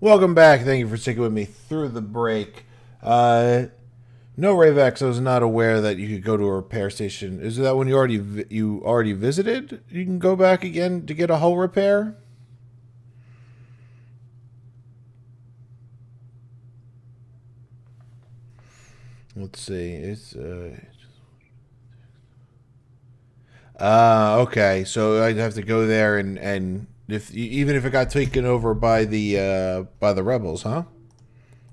Welcome back. Thank you for sticking with me through the break. No, Ravex, I was not aware that you could go to a repair station. Is that when you already visited? You can go back again to get a hull repair. Let's see. Okay. So I'd have to go there and if even if it got taken over by the rebels, huh?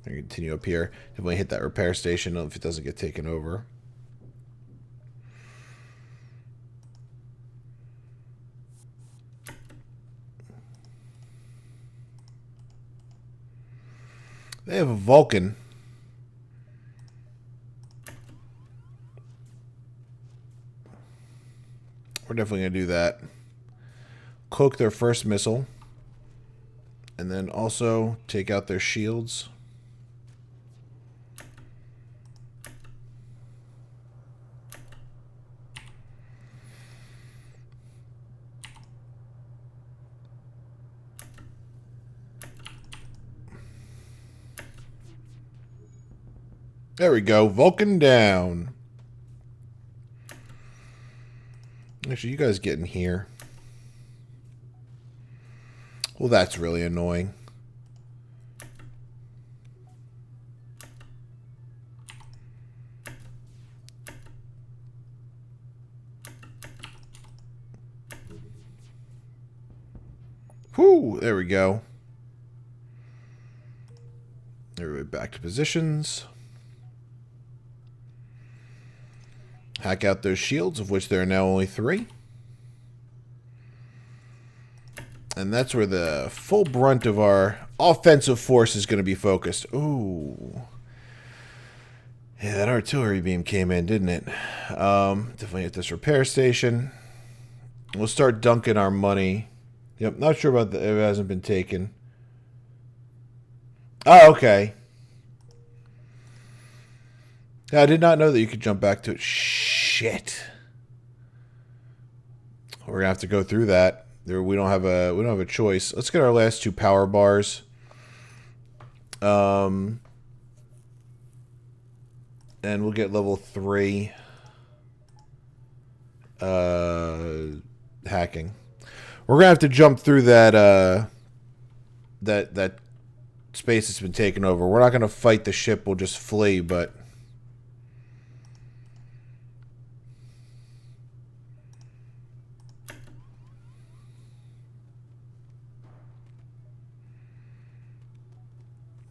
I continue up here. Definitely hit that repair station if it doesn't get taken over. They have a Vulcan. We're definitely going to do that. Cloak their first missile. And then also take out their shields. There we go. Vulcan down. Actually, you guys get in here. Well, that's really annoying. Whew, there we go. Everybody back to positions. Hack out those shields, of which there are now only 3. And that's where the full brunt of our offensive force is going to be focused. Ooh. Yeah, that artillery beam came in, didn't it? Definitely at this repair station. We'll start dunking our money. Yep, not sure about if it hasn't been taken. Oh, okay. Yeah, I did not know that you could jump back to it. Shit. We're gonna have to go through that. We don't have a choice. Let's get our last 2 power bars. And we'll get level 3 hacking. We're gonna have to jump through that that space that's been taken over. We're not gonna fight the ship. We'll just flee, but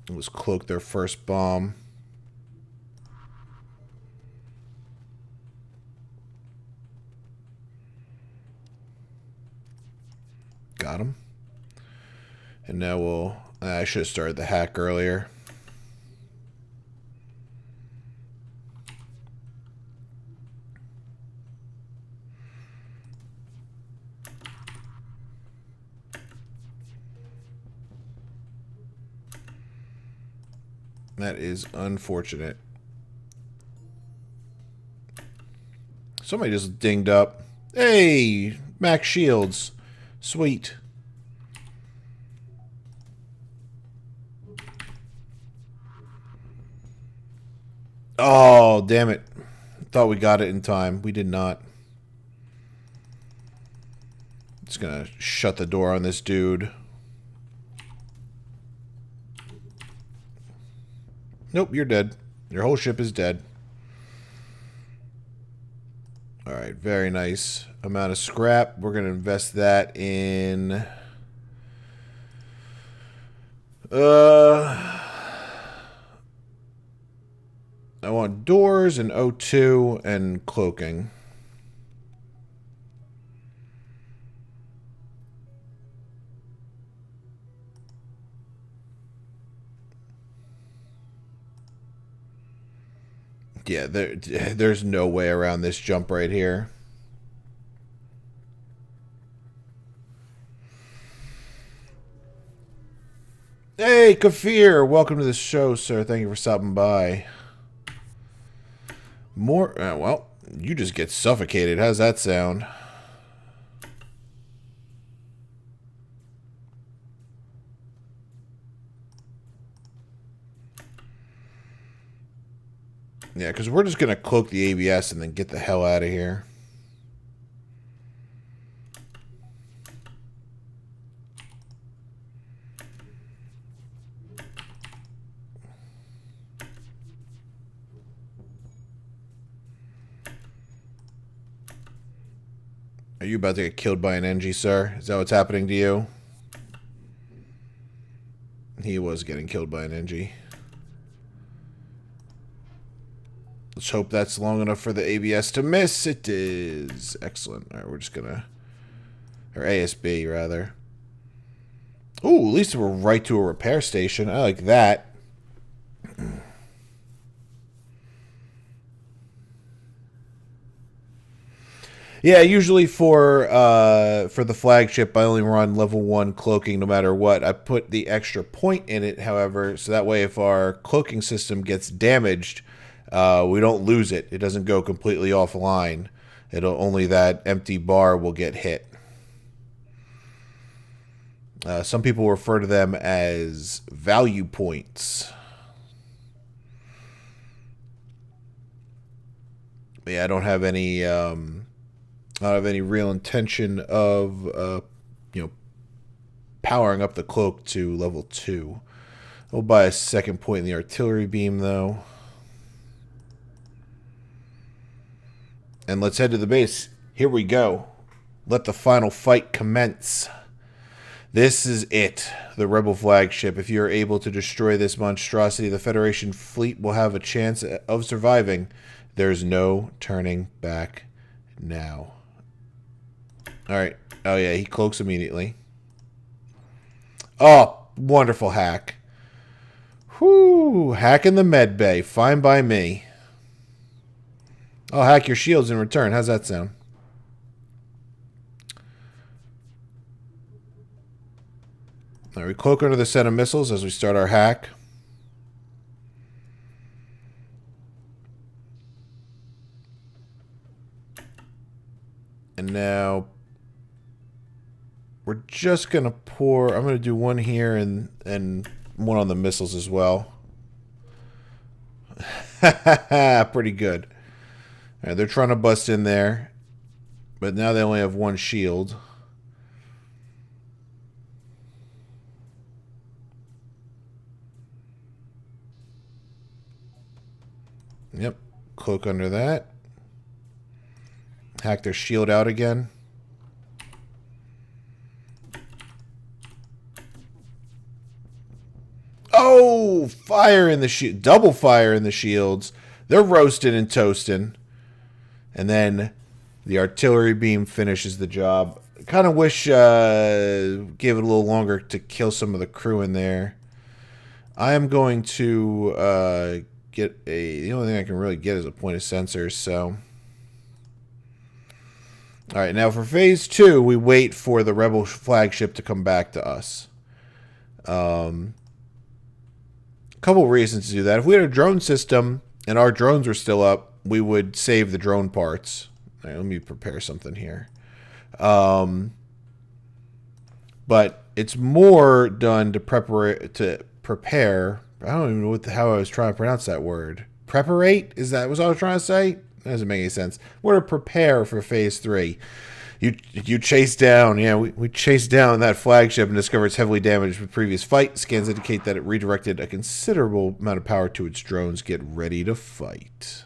let's cloak their first bomb. Got him. And now we'll... I should have started the hack earlier. That is unfortunate. Somebody just dinged up. Hey! Max Shields. Sweet. Oh, damn it. Thought we got it in time. We did not. Just gonna shut the door on this dude. Nope, you're dead. Your whole ship is dead. Alright, very nice amount of scrap. We're gonna invest that in... I want doors and O2 and cloaking. Yeah, there's no way around this jump right here. Hey, Kafir! Welcome to the show, sir. Thank you for stopping by. More... well, you just get suffocated. How's that sound? Yeah, because we're just going to cloak the ABS and then get the hell out of here. Are you about to get killed by an NG, sir? Is that what's happening to you? He was getting killed by an NG. Let's hope that's long enough for the ABS to miss. It is. Excellent. All right, we're just going to... Or ASB, rather. Ooh, at least we're right to a repair station. I like that. Yeah, usually for the flagship, I only run level 1 cloaking no matter what. I put the extra point in it, however, so that way if our cloaking system gets damaged, we don't lose it. It doesn't go completely offline. Only that empty bar will get hit. Some people refer to them as value points. But yeah, I don't have any real intention of powering up the cloak to level 2. We'll buy a second point in the artillery beam though. And let's head to the base. Here we go. Let the final fight commence. This is it, the Rebel flagship. If you are able to destroy this monstrosity, the Federation fleet will have a chance of surviving. There's no turning back now. Alright. Oh, yeah, he cloaks immediately. Oh, wonderful hack. Whoo, hack in the med bay. Fine by me. I'll hack your shields in return. How's that sound? Alright, we cloak under the set of missiles as we start our hack. And now we're just going to pour... I'm going to do one here and one on the missiles as well. Pretty good. All right, they're trying to bust in there. But now they only have one shield. Yep. Cloak under that. Hack their shield out again. Oh, fire in the shield. Double fire in the shields. They're roasting and toasting. And then the artillery beam finishes the job. Kind of wish gave it a little longer to kill some of the crew in there. I am going to get a... The only thing I can really get is a point of sensors, so... Alright, now for phase 2, we wait for the Rebel flagship to come back to us. A couple reasons to do that. If we had a drone system and our drones were still up, we would save the drone parts. All right, let me prepare something here. But it's more done to prepare. I don't even know how I was trying to pronounce that word. Preparate? Is that what I was trying to say? That doesn't make any sense. We're to prepare for phase 3. You chase down, yeah, we chased down that flagship and discovered it's heavily damaged with previous fight. Scans indicate that it redirected a considerable amount of power to its drones. Get ready to fight.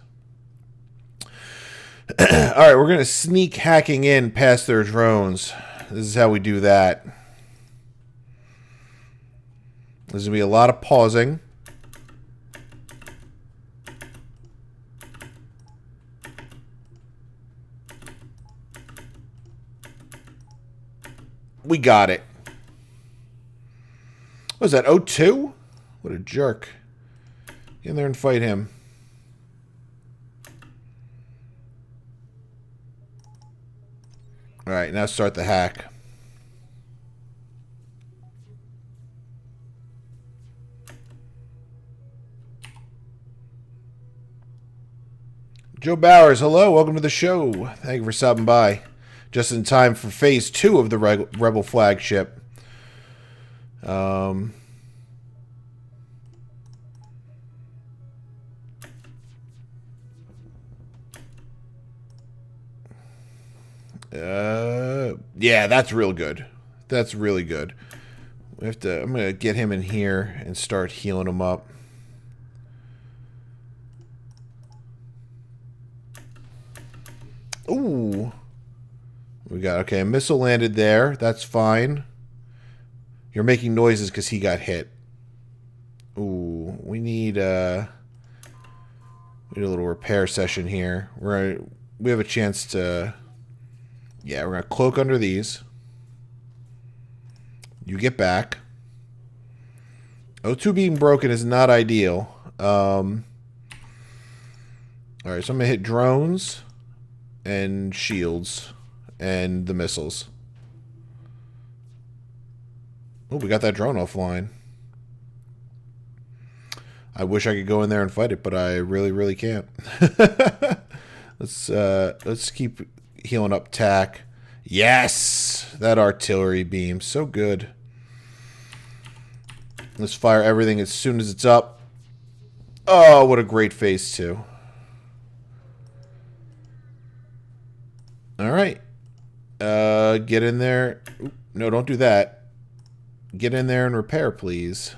Alright, we're going to sneak hacking in past their drones. This is how we do that. There's going to be a lot of pausing. We got it. What was that, 02? What a jerk. Get in there and fight him. Alright, now start the hack. Joe Bowers, hello, welcome to the show. Thank you for stopping by. Just in time for phase 2 of the Rebel flagship. Yeah, that's real good. That's really good. We have to. I'm gonna get him in here and start healing him up. Ooh. We got, okay, a missile landed there. That's fine. You're making noises because he got hit. Ooh, we need a little repair session here. We have a chance to, yeah, we're gonna cloak under these. You get back. O2 being broken is not ideal. Alright, so I'm gonna hit drones and shields and the missiles. Oh, we got that drone offline. I wish I could go in there and fight it, but I really, really can't. Let's keep healing up tack. Yes! That artillery beam. So good. Let's fire everything as soon as it's up. Oh, what a great phase 2. Alright. Get in there. Oop, no, don't do that. Get in there and repair, please.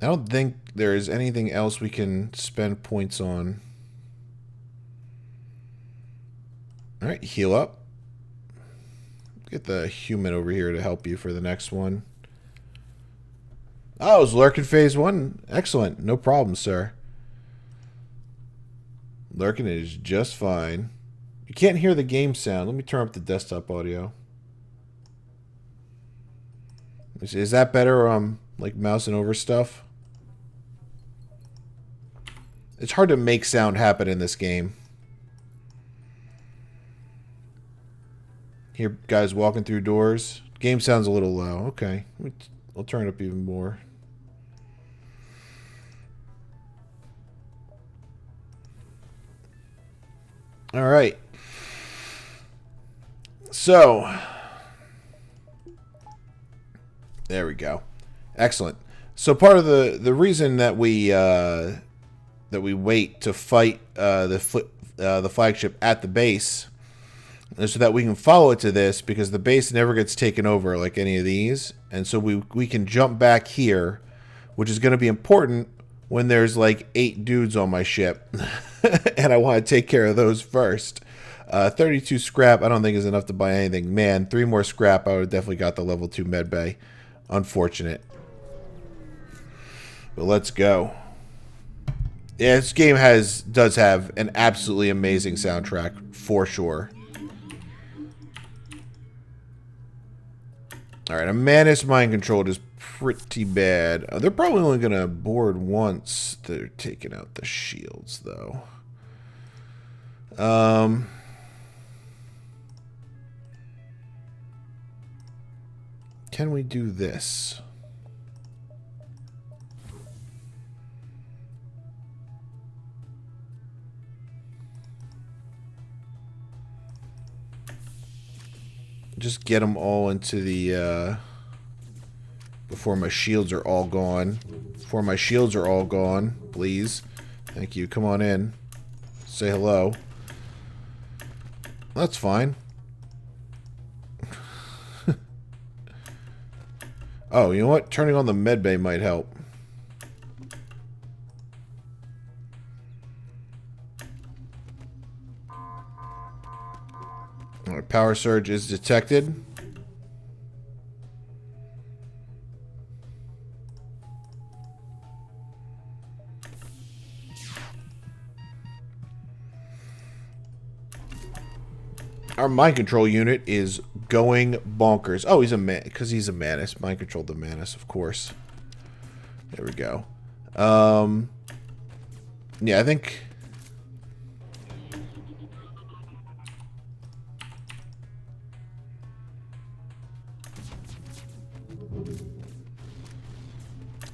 I don't think there is anything else we can spend points on. Alright, heal up. Get the human over here to help you for the next one. Oh, it was lurking phase 1. Excellent. No problem, sir. Lurking is just fine. You can't hear the game sound. Let me turn up the desktop audio. Is that better? Like mousing over stuff? It's hard to make sound happen in this game. Hear guys walking through doors. Game sounds a little low. Okay. I'll turn it up even more. All right. So, there we go. Excellent. So part of the reason that we wait to fight the flagship at the base is so that we can follow it to this, because the base never gets taken over like any of these, and so we can jump back here, which is going to be important when there's like 8 dudes on my ship, and I want to take care of those first. 32 scrap I don't think is enough to buy anything. Man, 3 more scrap I would have definitely got the level 2 med bay. Unfortunate. But let's go. Yeah, this game does have an absolutely amazing soundtrack, for sure. Alright, a Manus mind controlled is pretty bad. They're probably only going to board once they're taking out the shields, though. Can we do this? Just get them all into the, before my shields are all gone. Before my shields are all gone, please. Thank you. Come on in. Say hello. That's fine. Oh, you know what? Turning on the medbay might help. Alright, power surge is detected. Our mind control unit is going bonkers. Oh, he's a man, because he's a Manus. Mind controlled the Manus, of course. There we go. Yeah, I think.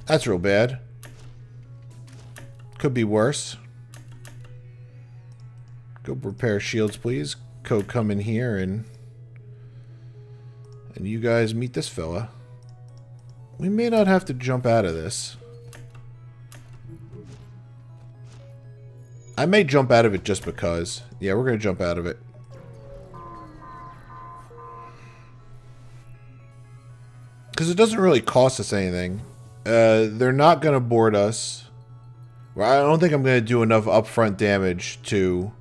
That's real bad. Could be worse. Go repair shields, please. Code, come in here and you guys meet this fella. We may not have to jump out of this. I may jump out of it just because. Yeah, we're going to jump out of it. Because it doesn't really cost us anything. They're not going to board us. Well, I don't think I'm going to do enough upfront damage to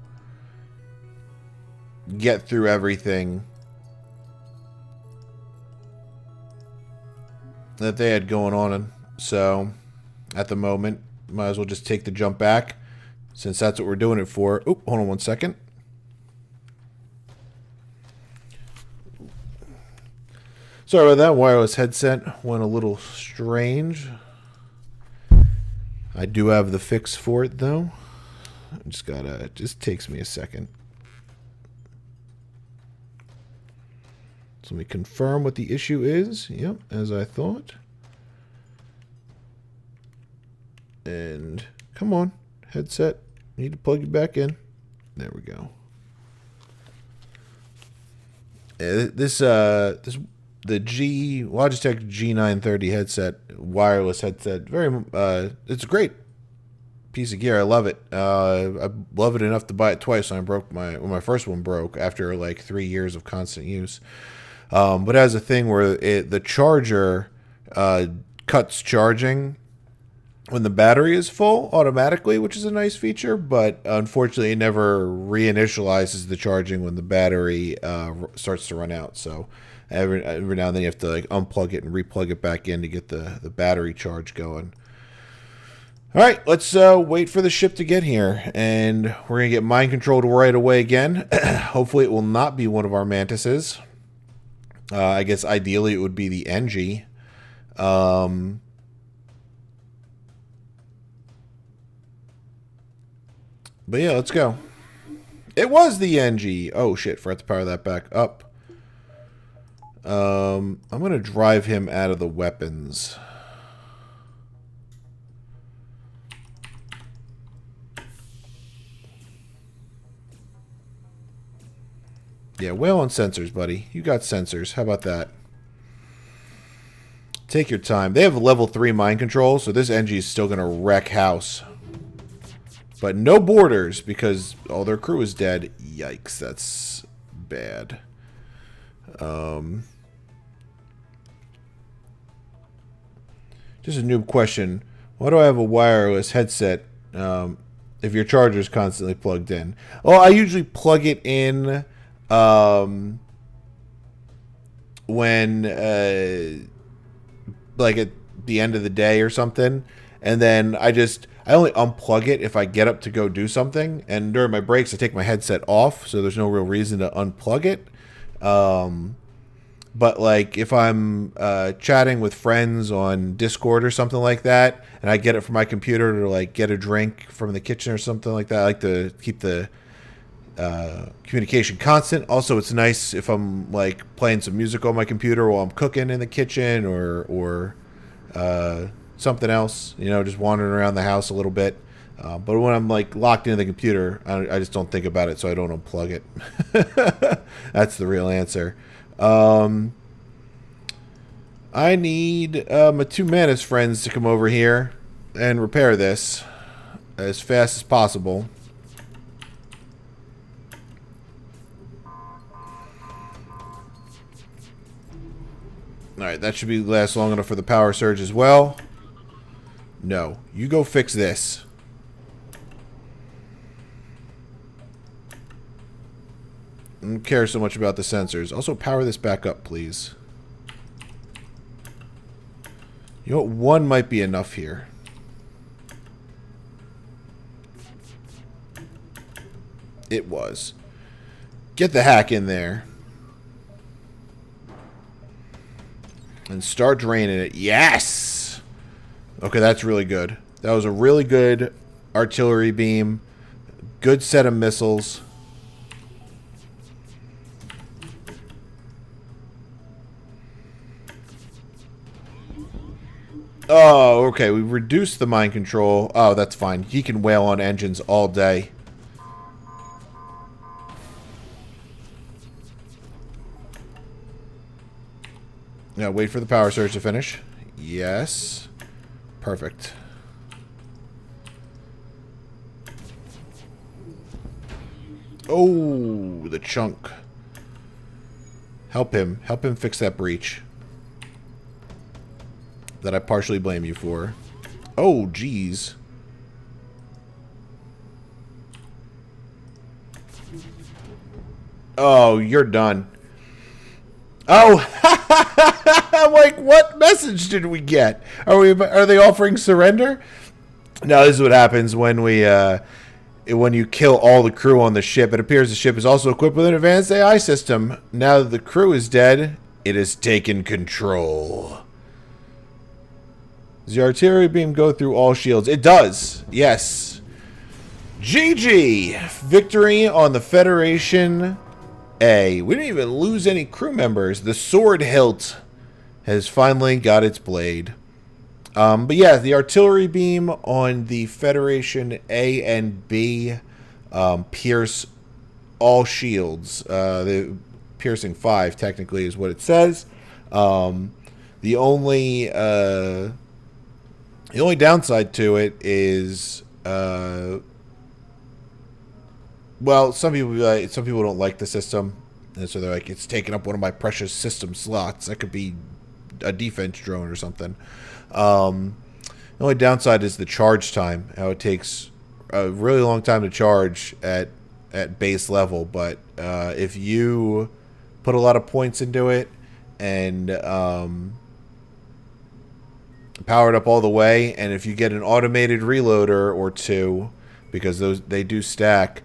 get through everything that they had going on. So, at the moment, might as well just take the jump back, since that's what we're doing it for. Oop, hold on one second. Sorry about that. Wireless headset went a little strange. I do have the fix for it, though. I just gotta, it just takes me a second. So let me confirm what the issue is. Yep, as I thought. And come on, headset. Need to plug you back in. There we go. The Logitech G930 headset, wireless headset, it's a great piece of gear. I love it. I love it enough to buy it twice. When my first one broke after like 3 years of constant use. But it has a thing where the charger cuts charging when the battery is full automatically, which is a nice feature, but unfortunately it never reinitializes the charging when the battery starts to run out. So every now and then you have to like unplug it and replug it back in to get the battery charge going. All right, let's wait for the ship to get here, and we're going to get mind controlled right away again. Hopefully it will not be one of our mantises. I guess ideally it would be the NG. But yeah, let's go. It was the NG. Oh shit, forgot to power that back up. I'm going to drive him out of the weapons. Yeah, whale on sensors, buddy. You got sensors. How about that? Take your time. They have level 3 mind control, so this NG is still going to wreck house. But no boarders, because all their crew is dead. Yikes, that's bad. Just a noob question. Why do I have a wireless headset if your charger is constantly plugged in? Well, I usually plug it in when like at the end of the day or something, and then I only unplug it if I get up to go do something, and during my breaks I take my headset off, so there's no real reason to unplug it. But like if I'm chatting with friends on Discord or something like that, and I get it from my computer to like get a drink from the kitchen or something like that, I like to keep the communication constant. Also, it's nice if I'm like playing some music on my computer while I'm cooking in the kitchen or something else, you know, just wandering around the house a little bit. But when I'm like locked into the computer, I just don't think about it, so I don't unplug it. That's the real answer. I need my 2 Manus friends to come over here and repair this as fast as possible. Alright, that should last long enough for the power surge as well. No, you go fix this. I don't care so much about the sensors. Also, power this back up, please. You know what? 1 might be enough here. It was. Get the hack in there. And start draining it. Yes! Okay, that's really good. That was a really good artillery beam. Good set of missiles. Oh, okay. We reduced the mind control. Oh, that's fine. He can wail on engines all day. Now, wait for the power surge to finish. Yes. Perfect. Oh, the chunk. Help him. Help him fix that breach. That I partially blame you for. Oh, jeez. Oh, you're done. Oh, I'm like, what message did we get? Are they offering surrender? No, this is what happens when when you kill all the crew on the ship. It appears the ship is also equipped with an advanced AI system. Now that the crew is dead, it has taken control. Does the artillery beam go through all shields? It does. Yes. GG. Victory on the Federation A. We didn't even lose any crew members. The sword hilt has finally got its blade. But yeah, the artillery beam on the Federation A and B pierce all shields. The piercing 5 technically is what it says. The only downside to it is well, some people don't like the system, and so they're like, it's taking up one of my precious system slots. That could be a defense drone or something. The only downside is the charge time. How it takes a really long time to charge at base level, but if you put a lot of points into it and power it up all the way, and if you get an automated reloader or two, because they do stack,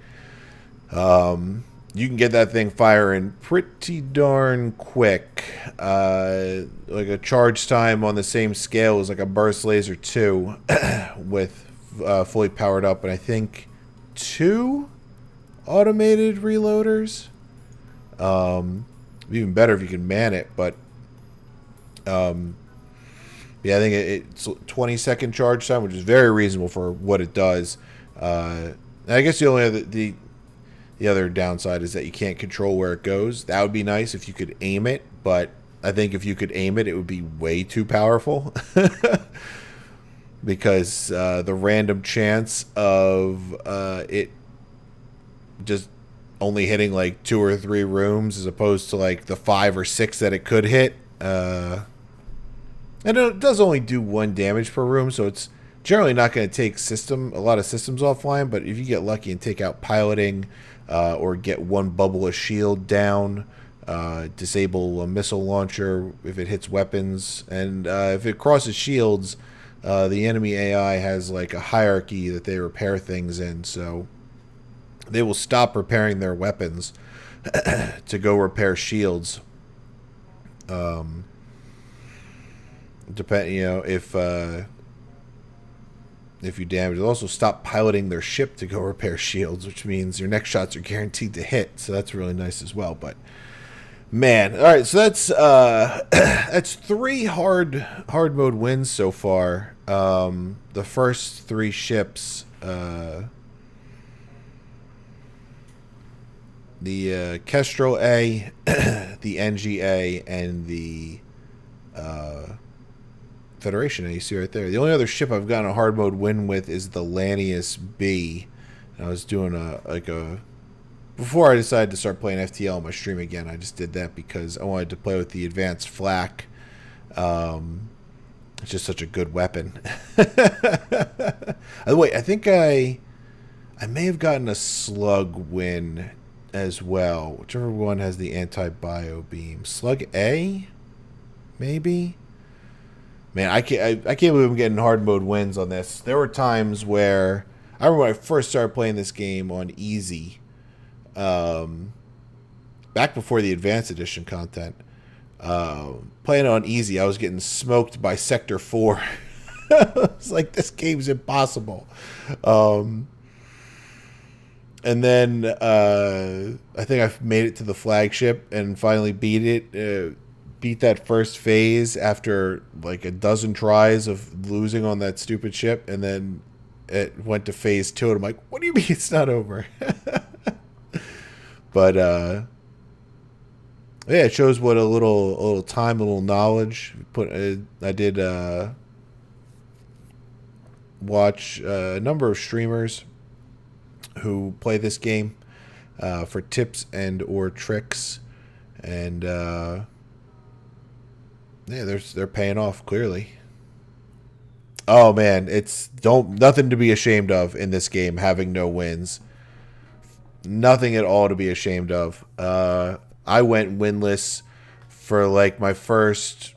you can get that thing firing pretty darn quick. Like a charge time on the same scale as like a burst laser 2 with fully powered up, and I think 2 automated reloaders. Even better if you can man it, but yeah, I think it's 20-second charge time, which is very reasonable for what it does. I guess the only the other downside is that you can't control where it goes. That would be nice if you could aim it, but I think if you could aim it, it would be way too powerful. Because the random chance of it just only hitting like 2 or 3 rooms as opposed to like the 5 or 6 that it could hit. And it does only do 1 damage per room, so it's generally not going to take a lot of systems offline, but if you get lucky and take out piloting, or get 1 bubble of shield down, disable a missile launcher if it hits weapons, and if it crosses shields, the enemy AI has like a hierarchy that they repair things in, so they will stop repairing their weapons to go repair shields. If you damage, they'll also stop piloting their ship to go repair shields, which means your next shots are guaranteed to hit. So that's really nice as well. But man, all right, so that's that's 3 hard mode wins so far. The first 3 ships, the Kestrel A, the NGA, and the Federation A, you see right there. The only other ship I've gotten a hard mode win with is the Lanius B. And I was doing before I decided to start playing FTL on my stream again, I just did that because I wanted to play with the advanced flak. It's just such a good weapon. By the way, I think I may have gotten a slug win as well. Whichever one has the anti-bio beam. Slug A? Maybe? Man, I can't believe I'm getting hard mode wins on this. There were times where I remember when I first started playing this game on easy, back before the advanced edition content. Playing on easy, I was getting smoked by Sector 4. It's like, this game's impossible. And then I think I made it to the flagship and finally beat it. Beat that first phase after like a dozen tries of losing on that stupid ship, and then it went to phase 2, and I'm like, what do you mean it's not over? But yeah, it shows what a little time, a little knowledge. I did watch a number of streamers who play this game, for tips and or tricks, and yeah, they're paying off clearly. Oh man, it's don't nothing to be ashamed of in this game. Having no wins, nothing at all to be ashamed of. I went winless for like my first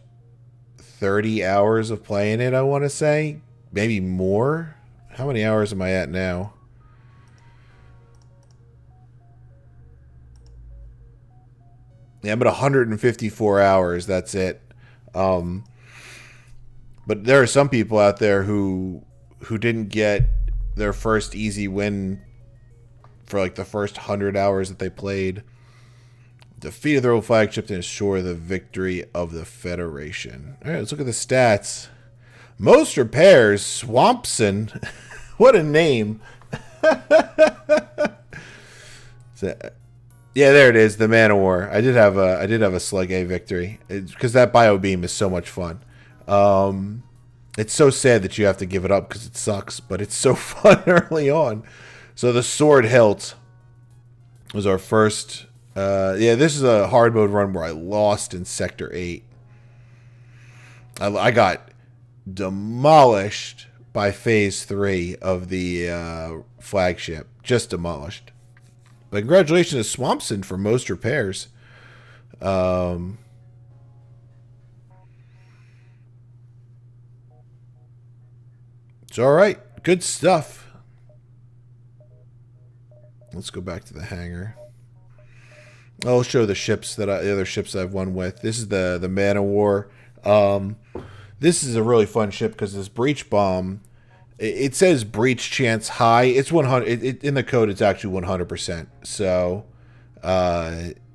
30 hours of playing it. I want to say maybe more. How many hours am I at now? Yeah, I'm at 154 hours. That's it. Um, but there are some people out there who didn't get their first easy win for like the first 100 hours that they played. Defeated their old flagship to ensure the victory of the Federation. All right, let's look at the stats. Most repairs, Swampson. What a name. So, yeah, there it is, the Man of War. I did have a Slug A victory because that bio beam is so much fun. It's so sad that you have to give it up because it sucks, but it's so fun early on. So the Sword Hilt was our first. Yeah, this is a hard mode run where I lost in Sector 8. I got demolished by Phase 3 of the flagship. Just demolished. But congratulations to Swampson for most repairs. It's all right. Good stuff. Let's go back to the hangar. I'll show the ships the other ships I've won with. This is the Man of War. This is a really fun ship because this breach bomb. It says breach chance high. It's 100. In the code, it's actually 100%. So,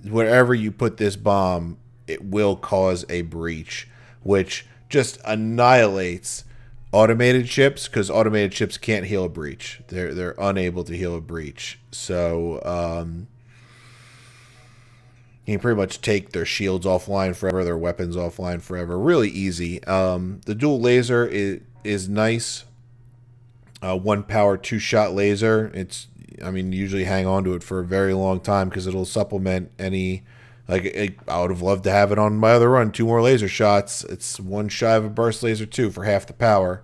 wherever you put this bomb, it will cause a breach, which just annihilates automated ships because automated ships can't heal a breach. They're unable to heal a breach. So, you can pretty much take their shields offline forever, their weapons offline forever. Really easy. The dual laser is nice. 1 power 2-shot laser. You usually hang on to it for a very long time because it'll supplement any. I would have loved to have it on my other run. 2 more laser shots. It's 1 shy of a burst laser 2 for half the power.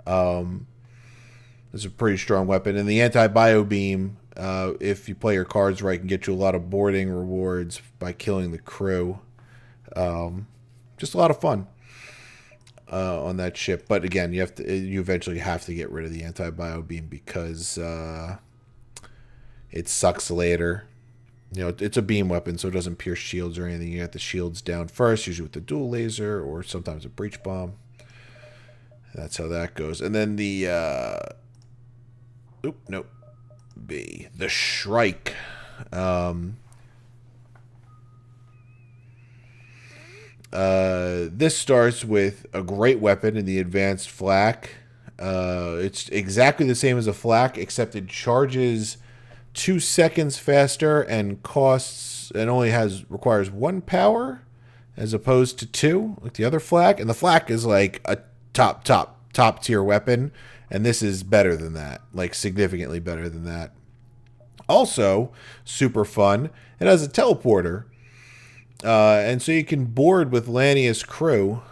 It's a pretty strong weapon. And the anti-bio beam, if you play your cards right, can get you a lot of boarding rewards by killing the crew. Just a lot of fun. On that ship, but again, you eventually have to get rid of the anti-bio beam because it sucks later. It's a beam weapon, so it doesn't pierce shields or anything. You get the shields down first, usually with the dual laser or sometimes a breach bomb. That's how that goes. And then the the Shrike. This starts with a great weapon in the advanced flak. It's exactly the same as a flak, except it charges 2 seconds faster and requires 1 power as opposed to 2, like the other flak. And the flak is like a top tier weapon, and this is better than that, like significantly better than that. Also, super fun. It has a teleporter. And so you can board with Lanius crew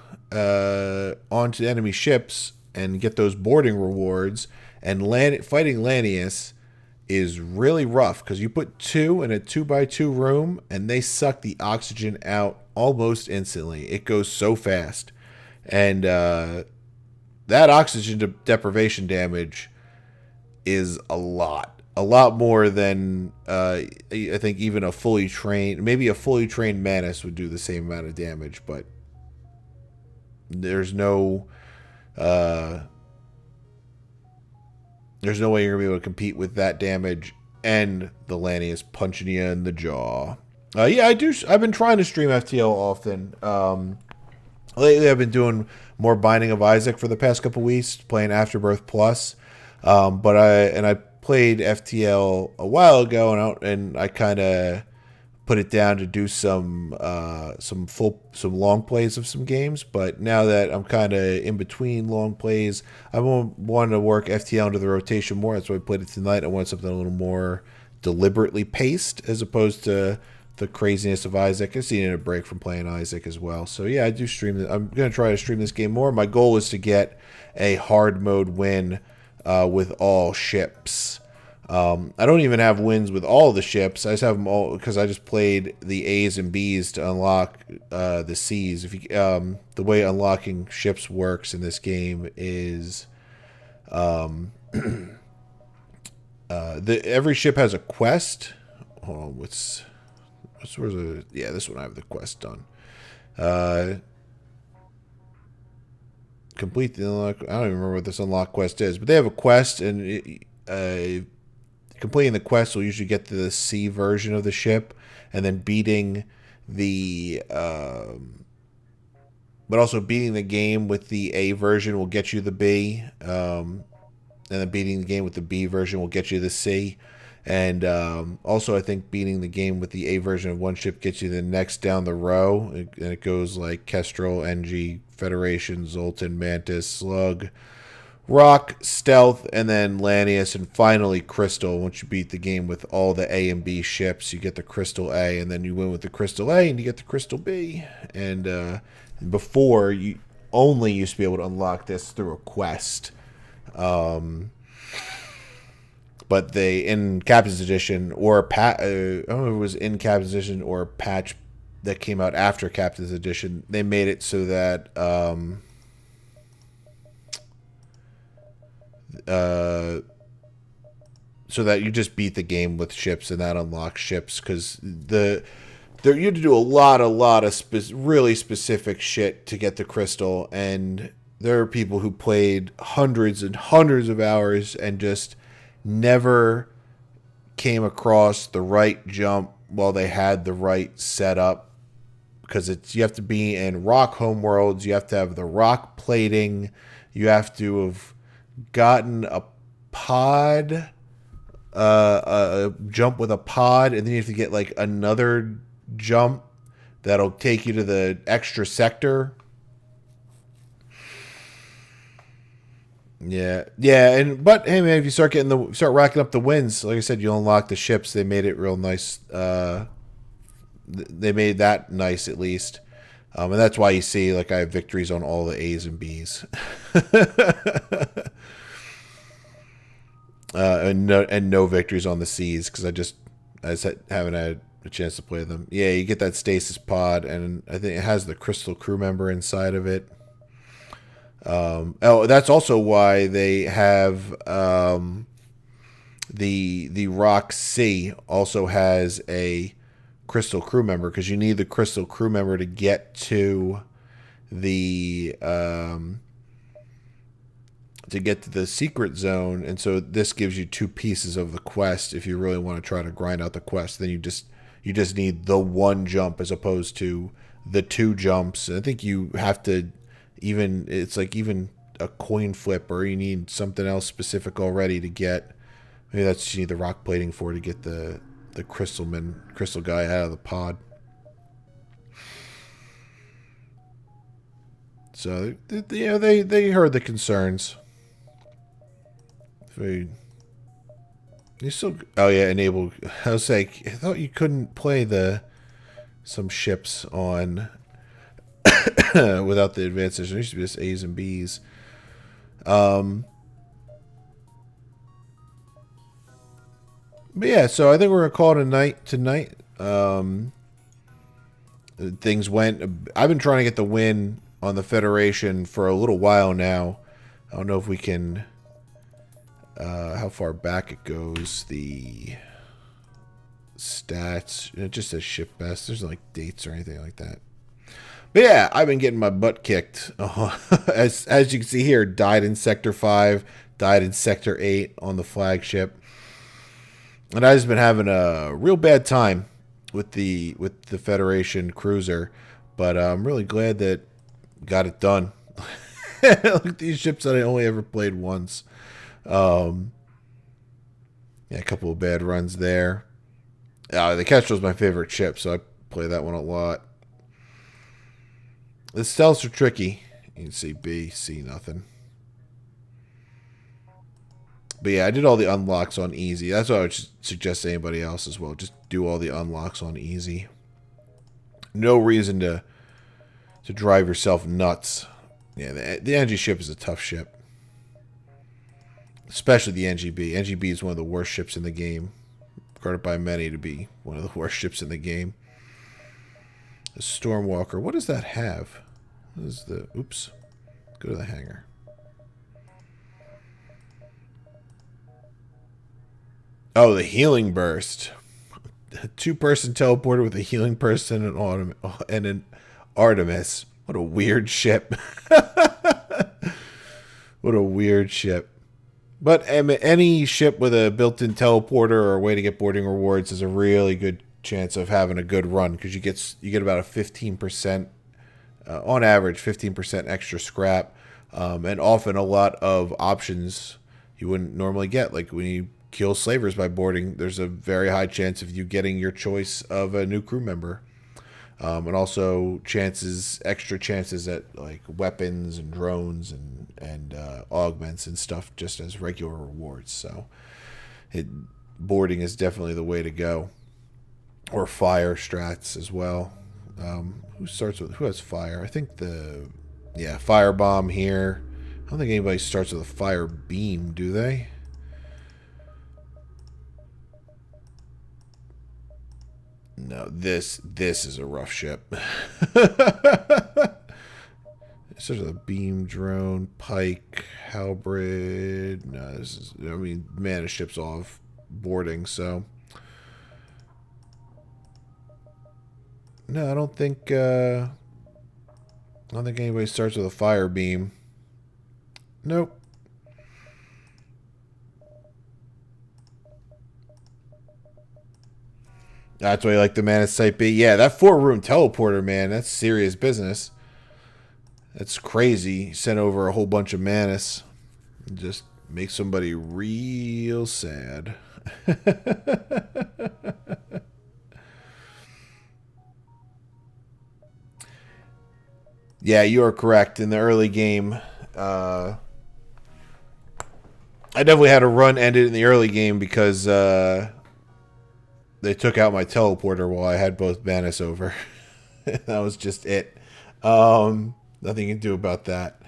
onto enemy ships and get those boarding rewards. And fighting Lanius is really rough because you put 2 in a 2x2 room and they suck the oxygen out almost instantly. It goes so fast. And that oxygen deprivation damage is a lot. A lot more than I think even a fully trained Manus would do the same amount of damage, but there's no way you're gonna be able to compete with that damage and the Lanius punching you in the jaw. Yeah, I've been trying to stream FTL often. Lately, I've been doing more Binding of Isaac for the past couple weeks, playing Afterbirth Plus. But I played FTL a while ago, and I kind of put it down to do some long plays of some games. But now that I'm kind of in between long plays, I wanted to work FTL into the rotation more. That's why I played it tonight. I wanted something a little more deliberately paced as opposed to the craziness of Isaac. I just needed a break from playing Isaac as well. So yeah, I do stream. I'm gonna try to stream this game more. My goal is to get a hard mode win with all ships. I don't even have wins with all the ships. I just have them all because I just played the A's and B's to unlock the C's. If you the way unlocking ships works in this game is every ship has a quest. Hold on, where's the yeah, this one I have the quest done. Complete the unlock. I don't even remember what this unlock quest is, but they have a quest, and completing the quest will usually get to the C version of the ship, and then beating the but also beating the game with the A version will get you the B, and then beating the game with the B version will get you the C. And also, I think beating the game with the A version of one ship gets you the next down the row. And it goes like Kestrel, NG, Federation, Zoltan, Mantis, Slug, Rock, Stealth, and then Lanius, and finally Crystal. Once you beat the game with all the A and B ships, you get the Crystal A, and then you win with the Crystal A, and you get the Crystal B. And before, you only used to be able to unlock this through a quest. But they, in Captain's Edition, or I don't know if it was in Captain's Edition or a patch that came out after Captain's Edition, they made it so that you just beat the game with ships and that unlocks ships, because you had to do a lot of really specific shit to get the crystal, and there are people who played hundreds and hundreds of hours and just never came across the right jump while they had the right setup, because you have to be in rock homeworlds, you have to have the rock plating, you have to have gotten a pod, a jump with a pod, and then you have to get like another jump that'll take you to the extra sector. Yeah, but hey man, if you start racking up the wins, like I said, you'll unlock the ships. They made it real nice. They made that nice at least, and that's why you see like I have victories on all the A's and B's, and no victories on the C's because I just haven't had a chance to play them. Yeah, you get that stasis pod, and I think it has the crystal crew member inside of it. That's also why they have the Rock C also has a crystal crew member, because you need the crystal crew member to get to the secret zone, and so this gives you 2 pieces of the quest. If you really want to try to grind out the quest, then you just need the 1 jump as opposed to the 2 jumps. I think you have to it's like even a coin flip, or you need something else specific already to get. Maybe that's what you need the rock plating for, to get the crystal guy out of the pod. So they heard the concerns. You still enable. I was like, I thought you couldn't play some ships on without the advanced edition. There used to be just A's and B's. But yeah, so I think we're gonna call it a night tonight. Things went. I've been trying to get the win on the Federation for a little while now. I don't know if we can. How far back it goes. The stats. It just says ship best. There's no, like dates or anything like that. But yeah, I've been getting my butt kicked. As you can see here, died in Sector 5, died in Sector 8 on the flagship. And I've just been having a real bad time with the Federation cruiser. But I'm really glad that got it done. Look at these ships that I only ever played once. Yeah, a couple of bad runs there. The Kestrel's my favorite ship, so I play that one a lot. The stealths are tricky. You can see B, C, nothing. But yeah, I did all the unlocks on easy. That's what I would suggest to anybody else as well. Just do all the unlocks on easy. No reason to drive yourself nuts. Yeah, the NG ship is a tough ship. Especially the NGB. NGB is one of the worst ships in the game. Regarded by many to be one of the worst ships in the game. The Stormwalker. What does that have? What is the... Oops. Go to the hangar. Oh, the Healing Burst. A two-person teleporter with a Healing Burst and an Artemis. What a weird ship. What a weird ship. But any ship with a built-in teleporter or a way to get boarding rewards is a really good chance of having a good run, because you get about a 15%, on average, 15% extra scrap, and often a lot of options you wouldn't normally get. Like when you kill slavers by boarding, there's a very high chance of you getting your choice of a new crew member. And also extra chances at like weapons and drones and augments and stuff just as regular rewards. So boarding is definitely the way to go. Or fire strats as well. Who has fire? I think firebomb here. I don't think anybody starts with a fire beam, do they? No, this is a rough ship. Such a beam drone, pike, halberd. No, this is. I mean, mana ships off boarding, so. No, I don't think. I don't think anybody starts with a fire beam. Nope. That's why you like the Manus Type B. Yeah, that 4-room teleporter, man, that's serious business. That's crazy. Sent over a whole bunch of Manus. Just make somebody real sad. Yeah, you are correct. In the early game, I definitely had a run ended in the early game because... they took out my teleporter while I had both Manus over. That was just it. Nothing you can do about that.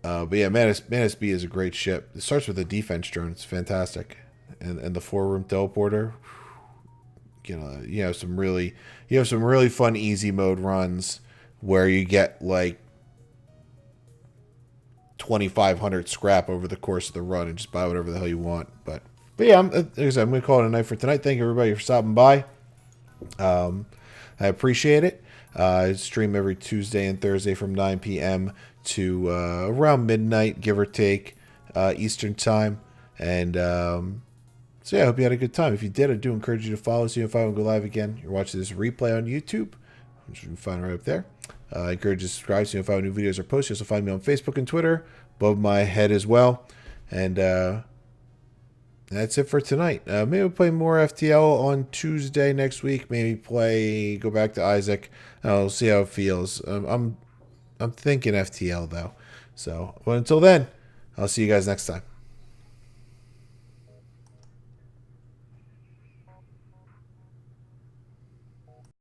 But yeah, Manus B is a great ship. It starts with a defense drone. It's fantastic. And the 4-room teleporter. You have some really fun easy mode runs where you get like 2,500 scrap over the course of the run and just buy whatever the hell you want. But yeah, I'm going to call it a night for tonight. Thank you, everybody, for stopping by. I appreciate it. I stream every Tuesday and Thursday from 9 p.m. to around midnight, give or take, Eastern time. And so, yeah, I hope you had a good time. If you did, I do encourage you to follow us. If I want to go live again, you're watching this replay on YouTube, which you can find right up there. I encourage you to subscribe so you know if new videos are posted. So find me on Facebook and Twitter, above my head as well. And that's it for tonight. Maybe we'll play more FTL on Tuesday next week. Maybe go back to Isaac. We'll see how it feels. I'm thinking FTL though. So, but until then, I'll see you guys next time.